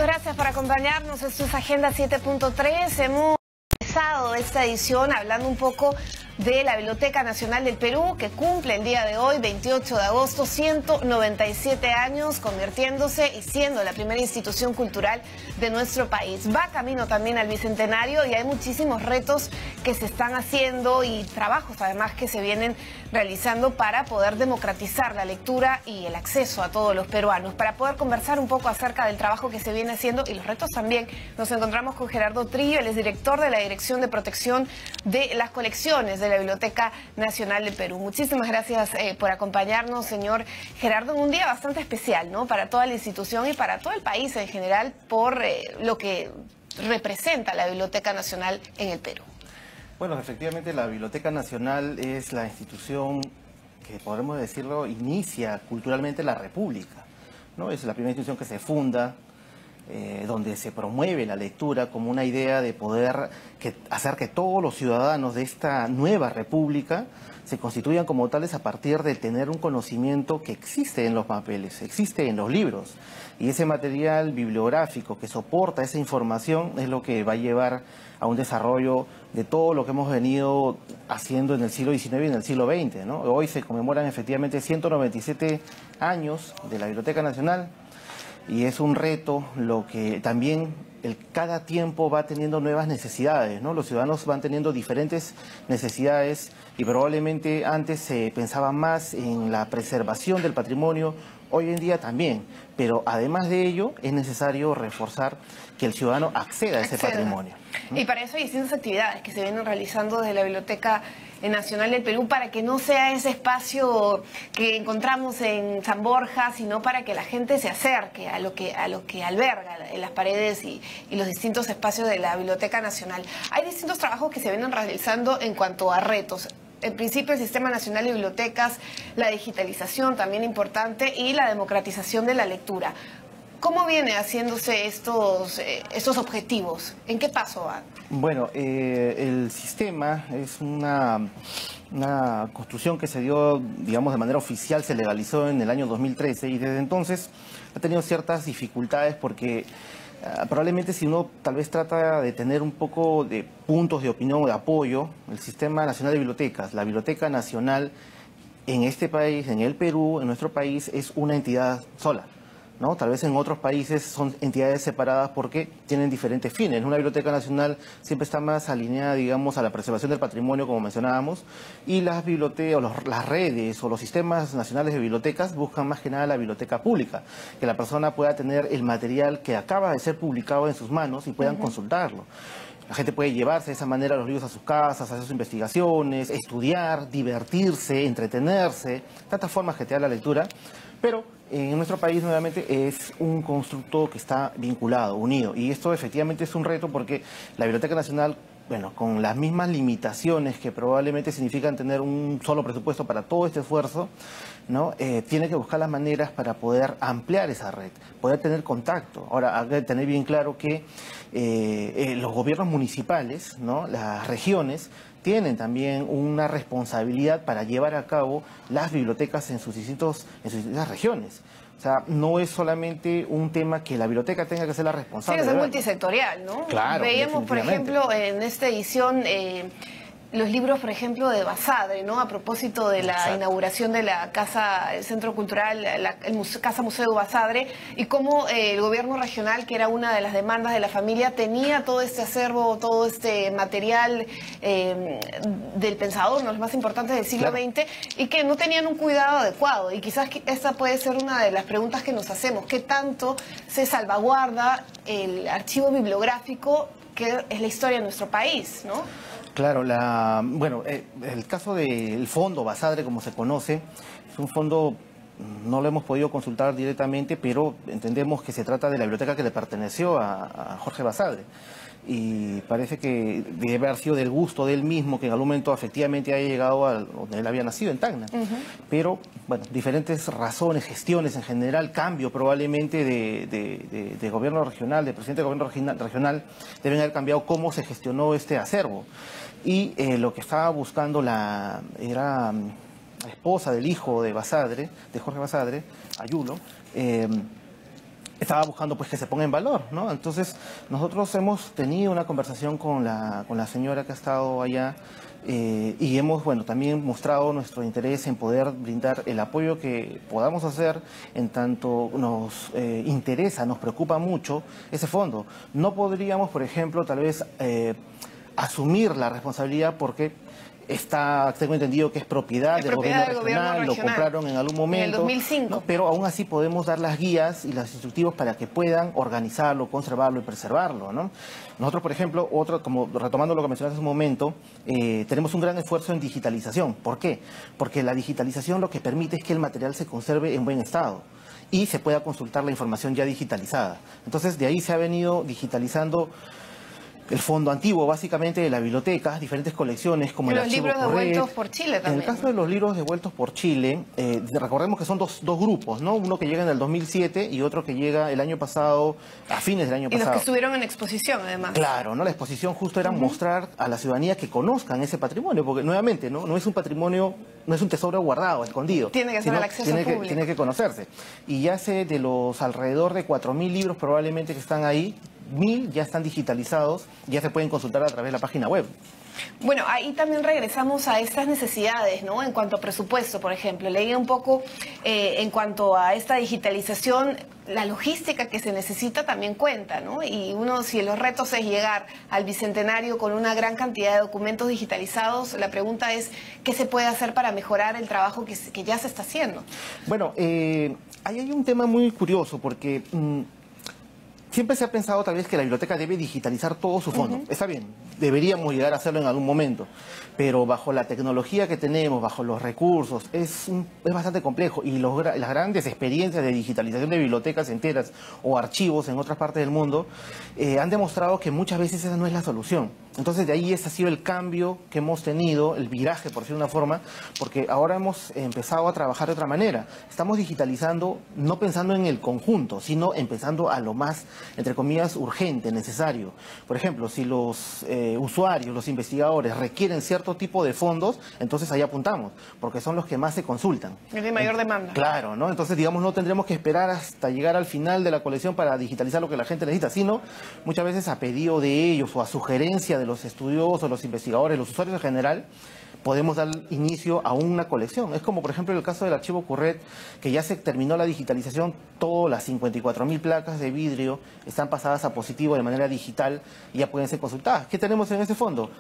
gracias por acompañarnos. Esto es Agenda 7.3. Hemos empezado esta edición hablando un poco de la Biblioteca Nacional del Perú, que cumple el día de hoy, 28 de agosto, 197 años, convirtiéndose y siendo la primera institución cultural de nuestro país. Va camino también al Bicentenario y hay muchísimos retos que se están haciendo y trabajos además que se vienen realizando para poder democratizar la lectura y el acceso a todos los peruanos. Para poder conversar un poco acerca del trabajo que se viene haciendo y los retos también, nos encontramos con Gerardo Trillo, él es director de la Dirección de Protección de las Colecciones de la Biblioteca Nacional del Perú. Muchísimas gracias por acompañarnos, señor Gerardo, en un día bastante especial, ¿no?, para toda la institución y para todo el país en general, por lo que representa la Biblioteca Nacional en el Perú. Bueno, efectivamente la Biblioteca Nacional es la institución que, podremos decirlo, inicia culturalmente la República, ¿no? Es la primera institución que se funda, donde se promueve la lectura como una idea de poder hacer que todos los ciudadanos de esta nueva república se constituyan como tales a partir de tener un conocimiento que existe en los papeles, existe en los libros. Y ese material bibliográfico que soporta esa información es lo que va a llevar a un desarrollo de todo lo que hemos venido haciendo en el siglo XIX y en el siglo XX, ¿no? Hoy se conmemoran efectivamente 197 años de la Biblioteca Nacional. Y es un reto lo que también cada tiempo va teniendo nuevas necesidades, ¿no? Los ciudadanos van teniendo diferentes necesidades y probablemente antes se pensaba más en la preservación del patrimonio, hoy en día también, pero además de ello es necesario reforzar que el ciudadano acceda a ese patrimonio, ¿no? Y para eso hay distintas actividades que se vienen realizando desde la Biblioteca Nacional del Perú para que no sea ese espacio que encontramos en San Borja, sino para que la gente se acerque a lo que alberga en las paredes y los distintos espacios de la Biblioteca Nacional. Hay distintos trabajos que se vienen realizando en cuanto a retos. En principio, el Sistema Nacional de Bibliotecas, la digitalización también importante y la democratización de la lectura. ¿Cómo viene haciéndose estos objetivos? ¿En qué paso van? Bueno, el sistema es una construcción que se dio, digamos, de manera oficial, se legalizó en el año 2013 y desde entonces ha tenido ciertas dificultades porque probablemente si uno tal vez trata de tener un poco de puntos de opinión o de apoyo, el Sistema Nacional de Bibliotecas, la Biblioteca Nacional en este país, en el Perú, en nuestro país, es una entidad sola, ¿no? Tal vez en otros países son entidades separadas porque tienen diferentes fines. Una biblioteca nacional siempre está más alineada, digamos, a la preservación del patrimonio, como mencionábamos, y las bibliotecas, las redes o los sistemas nacionales de bibliotecas buscan más que nada la biblioteca pública, que la persona pueda tener el material que acaba de ser publicado en sus manos y puedan consultarlo. La gente puede llevarse de esa manera los libros a sus casas, hacer sus investigaciones, estudiar, divertirse, entretenerse, tantas formas que te da la lectura, pero en nuestro país nuevamente es un constructo que está vinculado, unido, y esto efectivamente es un reto porque la Biblioteca Nacional, bueno, con las mismas limitaciones que probablemente significan tener un solo presupuesto para todo este esfuerzo, ¿no? Tiene que buscar las maneras para poder ampliar esa red, poder tener contacto. Ahora, hay que tener bien claro que los gobiernos municipales, ¿no?, las regiones, tienen también una responsabilidad para llevar a cabo las bibliotecas en sus distintas regiones. O sea, no es solamente un tema que la biblioteca tenga que ser la responsable. Sí, es multisectorial, ¿no? Claro, veíamos, por ejemplo, en esta edición los libros, por ejemplo, de Basadre, ¿no? A propósito de la inauguración de la Casa, el Centro Cultural, Casa Museo Basadre, y cómo el gobierno regional, que era una de las demandas de la familia, tenía todo este acervo, todo este material del pensador, uno de los más importantes del siglo XX, y que no tenían un cuidado adecuado. Y quizás esta puede ser una de las preguntas que nos hacemos. ¿Qué tanto se salvaguarda el archivo bibliográfico que es la historia de nuestro país, ¿no? Claro, el caso del fondo Basadre, como se conoce, es un fondo, no lo hemos podido consultar directamente, pero entendemos que se trata de la biblioteca que le perteneció a Jorge Basadre. Y parece que debe haber sido del gusto de él mismo, que en algún momento efectivamente haya llegado a donde él había nacido, en Tacna. Pero, bueno, diferentes razones, gestiones en general, cambio probablemente de gobierno regional, de presidente de gobierno regional, deben haber cambiado cómo se gestionó este acervo. Y lo que estaba buscando era la esposa del hijo de Basadre, de Jorge Basadre, Ayulo, estaba buscando pues que se ponga en valor, ¿no? Entonces nosotros hemos tenido una conversación con la señora que ha estado allá y hemos, bueno, también mostrado nuestro interés en poder brindar el apoyo que podamos hacer, en tanto nos interesa, nos preocupa mucho ese fondo. No podríamos, por ejemplo, tal vez asumir la responsabilidad porque tengo entendido que es propiedad del gobierno regional, lo compraron en algún momento. En el 2005. ¿no? Pero aún así podemos dar las guías y los instructivos para que puedan organizarlo, conservarlo y preservarlo, ¿no? Nosotros, por ejemplo, como retomando lo que mencionaste hace un momento, tenemos un gran esfuerzo en digitalización. ¿Por qué? Porque la digitalización lo que permite es que el material se conserve en buen estado y se pueda consultar la información ya digitalizada. Entonces, de ahí se ha venido digitalizando el fondo antiguo, básicamente, de la biblioteca, diferentes colecciones como el Archivo Los libros Corret. devueltos por Chile también. En el caso de los libros devueltos por Chile, recordemos que son dos grupos, ¿no? Uno que llega en el 2007 y otro que llega el año pasado, a fines del año pasado. Y los que estuvieron en exposición, además. Claro, ¿no? La exposición justo era mostrar a la ciudadanía que conozcan ese patrimonio, porque nuevamente, no es un patrimonio, no es un tesoro guardado, escondido. Tiene que ser al acceso público. Tiene que conocerse. Y ya sé de los alrededor de 4.000 libros probablemente que están ahí, 1.000 ya están digitalizados, ya se pueden consultar a través de la página web. Bueno, ahí también regresamos a estas necesidades, ¿no? En cuanto a presupuesto, por ejemplo. Leí un poco en cuanto a esta digitalización, la logística que se necesita también cuenta, ¿no? Y si los retos es llegar al Bicentenario con una gran cantidad de documentos digitalizados, la pregunta es, ¿qué se puede hacer para mejorar el trabajo que ya se está haciendo? Bueno, ahí hay un tema muy curioso, porque siempre se ha pensado tal vez que la biblioteca debe digitalizar todo su fondo. Está bien, deberíamos llegar a hacerlo en algún momento, pero bajo la tecnología que tenemos, bajo los recursos, es bastante complejo, y las grandes experiencias de digitalización de bibliotecas enteras o archivos en otras partes del mundo han demostrado que muchas veces esa no es la solución. Entonces de ahí ese ha sido el cambio que hemos tenido, el viraje, por decir de una forma, porque ahora hemos empezado a trabajar de otra manera. Estamos digitalizando no pensando en el conjunto, sino empezando a lo más, entre comillas, urgente, necesario. Por ejemplo, si los usuarios, los investigadores requieren cierto tipo de fondos, entonces ahí apuntamos, porque son los que más se consultan. Es de mayor demanda. Claro, ¿no? Entonces, digamos, no tendremos que esperar hasta llegar al final de la colección para digitalizar lo que la gente necesita, sino muchas veces a pedido de ellos o a sugerencia de los estudiosos, los investigadores, los usuarios en general, podemos dar inicio a una colección. Es como, por ejemplo, el caso del Archivo Corret, que ya se terminó la digitalización, todas las 54.000 placas de vidrio están pasadas a positivo de manera digital y ya pueden ser consultadas. ¿Qué tenemos en ese fondo?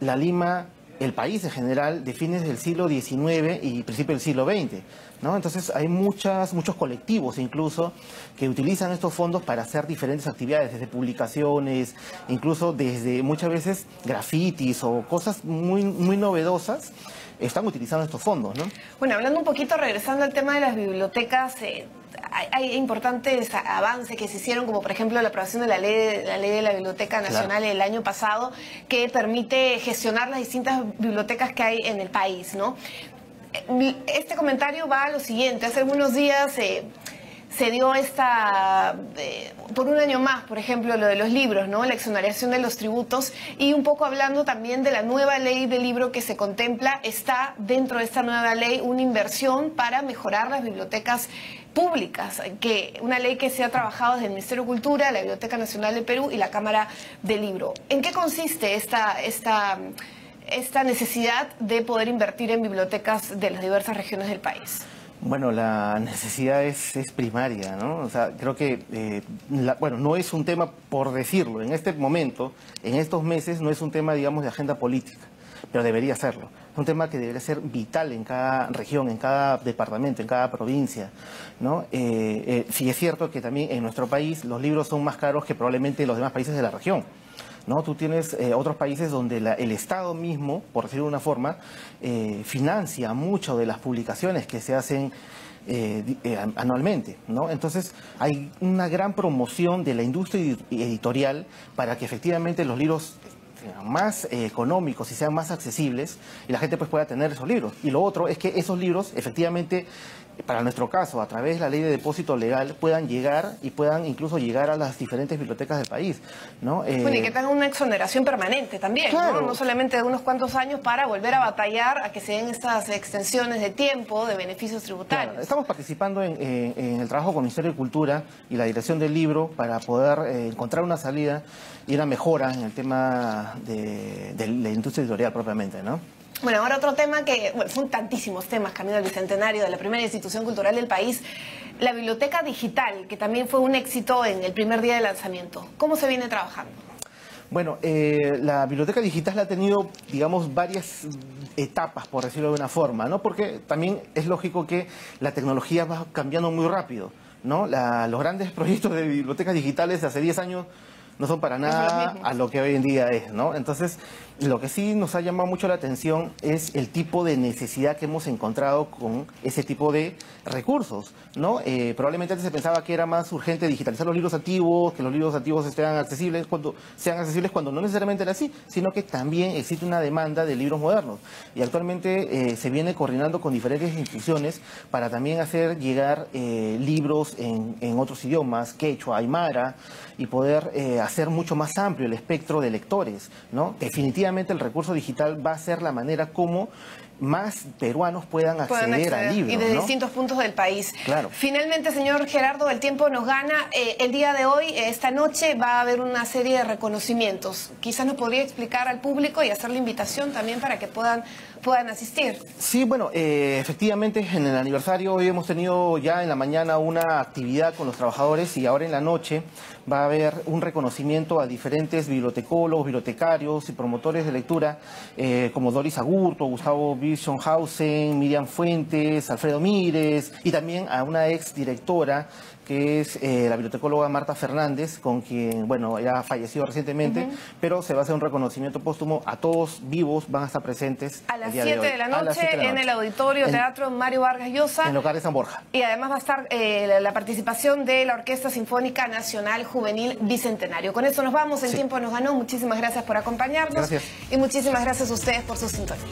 La Lima, el país en general, de fines del siglo XIX y principios del siglo XX, ¿no? Entonces hay muchos colectivos incluso que utilizan estos fondos para hacer diferentes actividades, desde publicaciones, incluso desde muchas veces grafitis o cosas muy novedosas, están utilizando estos fondos, ¿no? Bueno, hablando un poquito, regresando al tema de las bibliotecas, hay importantes avances que se hicieron, como por ejemplo la aprobación de la ley de la Biblioteca Nacional el año pasado, que permite gestionar las distintas bibliotecas que hay en el país, ¿no? Este comentario va a lo siguiente. Hace algunos días se dio por un año más, por ejemplo, lo de los libros, ¿no? La exoneración de los tributos, y un poco hablando también de la nueva ley del libro que se contempla. Está dentro de esta nueva ley una inversión para mejorar las bibliotecas públicas, una ley que se ha trabajado desde el Ministerio de Cultura, la Biblioteca Nacional del Perú y la Cámara del Libro. ¿En qué consiste esta necesidad de poder invertir en bibliotecas de las diversas regiones del país? Bueno, la necesidad es primaria, ¿no? O sea, creo que, no es un tema por decirlo. En este momento, en estos meses, no es un tema, digamos, de agenda política, pero debería serlo. Es un tema que debería ser vital en cada región, en cada departamento, en cada provincia, ¿no? Sí es cierto que también en nuestro país los libros son más caros que probablemente los demás países de la región, ¿no? Tú tienes otros países donde el Estado mismo, por decirlo de una forma, financia mucho de las publicaciones que se hacen anualmente, ¿no? Entonces hay una gran promoción de la industria editorial para que efectivamente los libros sean más económicos y sean más accesibles y la gente pues pueda tener esos libros. Y lo otro es que esos libros efectivamente, para nuestro caso, a través de la ley de depósito legal, puedan llegar y puedan incluso llegar a las diferentes bibliotecas del país, ¿no? Bueno, y que tengan una exoneración permanente también, claro. ¿no? No solamente de unos cuantos años para volver a batallar a que se den estas extensiones de tiempo, de beneficios tributarios. Claro. Estamos participando en el trabajo con el Ministerio de Cultura y la Dirección del Libro para poder encontrar una salida y una mejora en el tema de la industria editorial propiamente, ¿no? Bueno, ahora otro tema que, bueno, son tantísimos temas camino al bicentenario de la primera institución cultural del país, la biblioteca digital, que también fue un éxito en el primer día de lanzamiento. ¿Cómo se viene trabajando? Bueno, la biblioteca digital ha tenido, digamos, varias etapas, por decirlo de una forma, ¿no? Porque también es lógico que la tecnología va cambiando muy rápido, ¿no? Los grandes proyectos de bibliotecas digitales de hace 10 años no son para nada a lo que hoy en día es, ¿no? Entonces, lo que sí nos ha llamado mucho la atención es el tipo de necesidad que hemos encontrado con ese tipo de recursos, ¿no? Probablemente antes se pensaba que era más urgente digitalizar los libros antiguos, que los libros antiguos sean accesibles cuando no necesariamente era así, sino que también existe una demanda de libros modernos. Y actualmente se viene coordinando con diferentes instituciones para también hacer llegar libros en otros idiomas, quechua, aymara, y poder hacer mucho más amplio el espectro de lectores, ¿no? Definitivamente el recurso digital va a ser la manera como más peruanos puedan acceder a libros, y de ¿no? distintos puntos del país. Claro. Finalmente, señor Gerardo, el tiempo nos gana. El día de hoy, esta noche, va a haber una serie de reconocimientos. Quizás nos podría explicar al público y hacer la invitación también para que puedan asistir. Sí, bueno, efectivamente en el aniversario hoy hemos tenido ya en la mañana una actividad con los trabajadores y ahora en la noche va a haber un reconocimiento a diferentes bibliotecólogos, bibliotecarios y promotores de lectura como Doris Agurto, Gustavo Schonhausen, Miriam Fuentes, Alfredo Mírez y también a una ex directora que es la bibliotecóloga Marta Fernández, con quien, bueno, ya ha fallecido recientemente, pero se va a hacer un reconocimiento póstumo a todos vivos, van a estar presentes a las 7 de la noche en el Auditorio Teatro Mario Vargas Llosa. En local de San Borja. Y además va a estar la participación de la Orquesta Sinfónica Nacional Juvenil Bicentenario. Con esto nos vamos, el tiempo nos ganó. Muchísimas gracias por acompañarnos. Gracias. Y muchísimas gracias a ustedes por su sintonía.